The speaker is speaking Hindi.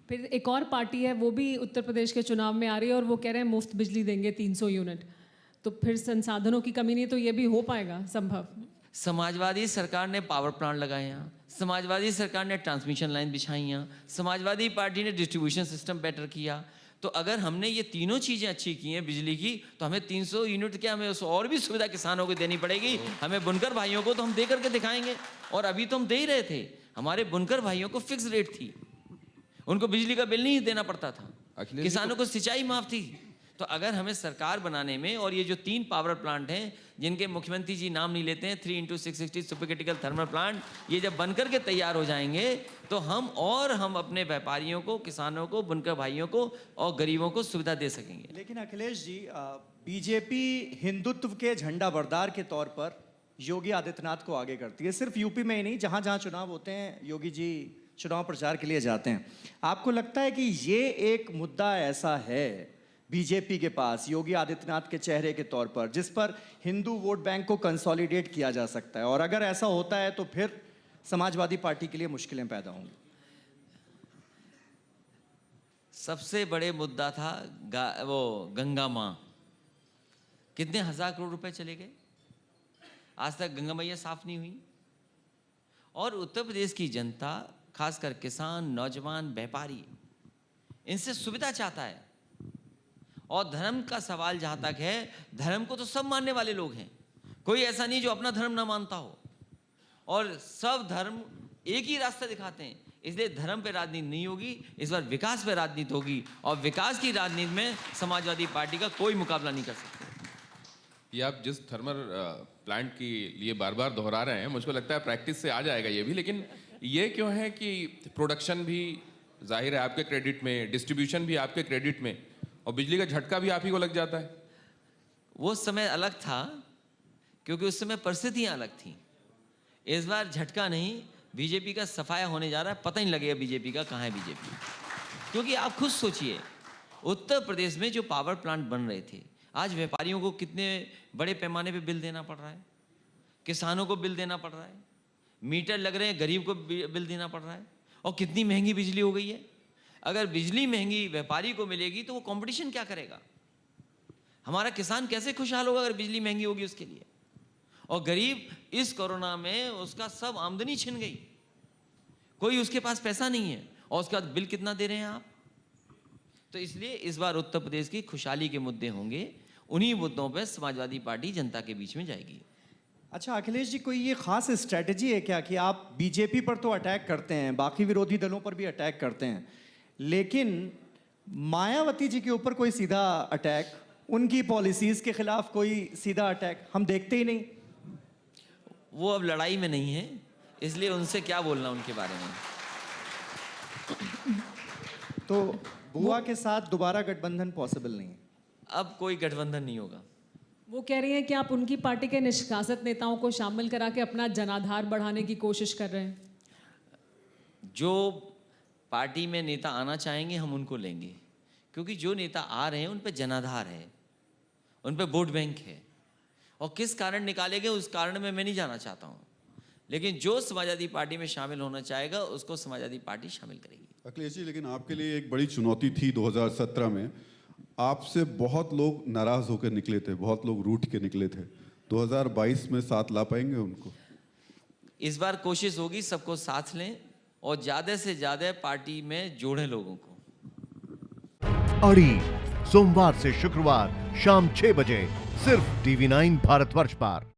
फिर एक और पार्टी है, वो भी उत्तर प्रदेश के चुनाव में आ रही है और वो कह रहे हैं मुफ्त बिजली देंगे 300 यूनिट। तो फिर संसाधनों की कमी नहीं, तो ये भी हो पाएगा संभव? समाजवादी सरकार ने पावर प्लांट लगाए यहाँ, समाजवादी सरकार ने ट्रांसमिशन लाइन बिछाई यहाँ, समाजवादी पार्टी ने डिस्ट्रीब्यूशन सिस्टम बेटर किया। तो अगर हमने ये तीनों चीज़ें अच्छी की हैं बिजली की, तो हमें 300 यूनिट क्या, हमें और भी सुविधा किसानों को देनी पड़ेगी। हमें बुनकर भाइयों को तो हम दे करके दिखाएंगे, और अभी तो हम दे ही रहे थे। हमारे बुनकर भाइयों को फिक्स रेट थी, उनको बिजली का बिल नहीं देना पड़ता था, किसानों को सिंचाई माफ थी। तो अगर हमें सरकार बनाने में, और ये जो 3 पावर प्लांट हैं जिनके मुख्यमंत्री जी नाम नहीं लेते हैं, 3x660 super critical thermal plant, ये जब बनकर के तैयार हो जाएंगे तो हम अपने व्यापारियों को, किसानों को, बुनकर भाइयों को और गरीबों को सुविधा दे सकेंगे। लेकिन अखिलेश जी, बीजेपी हिंदुत्व के झंडा बरदार के तौर पर योगी आदित्यनाथ को आगे करती है। सिर्फ यूपी में ही नहीं, जहां जहां चुनाव होते हैं योगी जी चुनाव प्रचार के लिए जाते हैं। आपको लगता है कि ये एक मुद्दा ऐसा है बीजेपी के पास योगी आदित्यनाथ के चेहरे के तौर पर, जिस पर हिंदू वोट बैंक को कंसोलिडेट किया जा सकता है, और अगर ऐसा होता है तो फिर समाजवादी पार्टी के लिए मुश्किलें पैदा होंगी? सबसे बड़े मुद्दा था वो गंगा माँ। कितने हजार करोड़ रुपए चले गए, आज तक गंगा मैया साफ नहीं हुई। और उत्तर प्रदेश की जनता, खासकर किसान, नौजवान, व्यापारी, इनसे सुविधा चाहता है। और धर्म का सवाल जहां तक है, धर्म को तो सब मानने वाले लोग हैं, कोई ऐसा नहीं जो अपना धर्म ना मानता हो, और सब धर्म एक ही रास्ता दिखाते हैं। इसलिए धर्म पे राजनीति नहीं होगी, इस बार विकास पे राजनीति होगी, और विकास की राजनीति में समाजवादी पार्टी का कोई मुकाबला नहीं कर सकते। ये आप जिस थर्मल प्लांट के लिए बार बार दोहरा रहे हैं, मुझको लगता है प्रैक्टिस से आ जाएगा ये भी, लेकिन ये क्यों है कि प्रोडक्शन भी जाहिर है आपके क्रेडिट में, डिस्ट्रीब्यूशन भी आपके क्रेडिट में, और बिजली का झटका भी आप ही को लग जाता है? वो समय अलग था, क्योंकि उस समय परिस्थितियां अलग थी। इस बार झटका नहीं, बीजेपी का सफाया होने जा रहा है, पता ही नहीं लगेगा बीजेपी का कहाँ है बीजेपी। क्योंकि आप खुद सोचिए, उत्तर प्रदेश में जो पावर प्लांट बन रहे थे, आज व्यापारियों को कितने बड़े पैमाने पे बिल देना पड़ रहा है, किसानों को बिल देना पड़ रहा है, मीटर लग रहे हैं, गरीब को बिल देना पड़ रहा है, और कितनी महंगी बिजली हो गई है। अगर बिजली महंगी व्यापारी को मिलेगी तो वो कंपटीशन क्या करेगा? हमारा किसान कैसे खुशहाल होगा अगर बिजली महंगी होगी उसके लिए? और गरीब इस कोरोना में उसका सब आमदनी छिन गई, कोई उसके पास पैसा नहीं है, और उसका बिल कितना दे रहे हैं आप? तो इसलिए इस बार उत्तर प्रदेश की खुशहाली के मुद्दे होंगे, उन्हीं मुद्दों पर समाजवादी पार्टी जनता के बीच में जाएगी। अच्छा अखिलेश जी, कोई ये खास स्ट्रैटेजी है क्या कि आप बीजेपी पर तो अटैक करते हैं, बाकी विरोधी दलों पर भी अटैक करते हैं, लेकिन मायावती जी के ऊपर कोई सीधा अटैक, उनकी पॉलिसीज के खिलाफ कोई सीधा अटैक हम देखते ही नहीं? वो अब लड़ाई में नहीं है, इसलिए उनसे क्या बोलना उनके बारे में। तो बुआ के साथ दोबारा गठबंधन पॉसिबल नहीं है? अब कोई गठबंधन नहीं होगा। वो कह रही हैं कि आप उनकी पार्टी के निष्कासित नेताओं को शामिल करा के अपना जनाधार बढ़ाने की कोशिश कर रहे हैं। जो पार्टी में नेता आना चाहेंगे हम उनको लेंगे, क्योंकि जो नेता आ रहे हैं उन पे जनाधार है, उन पे वोट बैंक है, और किस कारण निकाले गए उस कारण में मैं नहीं जाना चाहता हूँ, लेकिन जो समाजवादी पार्टी में शामिल होना चाहेगा उसको समाजवादी पार्टी शामिल करेगी। अखिलेश जी, लेकिन आपके लिए एक बड़ी चुनौती थी 2017 में, आपसे बहुत लोग नाराज होकर निकले थे, बहुत लोग रूठ के निकले थे। 2022 में साथ ला पाएंगे उनको? इस बार कोशिश होगी सबको साथ लें और ज्यादा से ज्यादा पार्टी में जोड़ें लोगों को। अड़ी सोमवार से शुक्रवार शाम 6 बजे सिर्फ TV9 भारतवर्ष पर।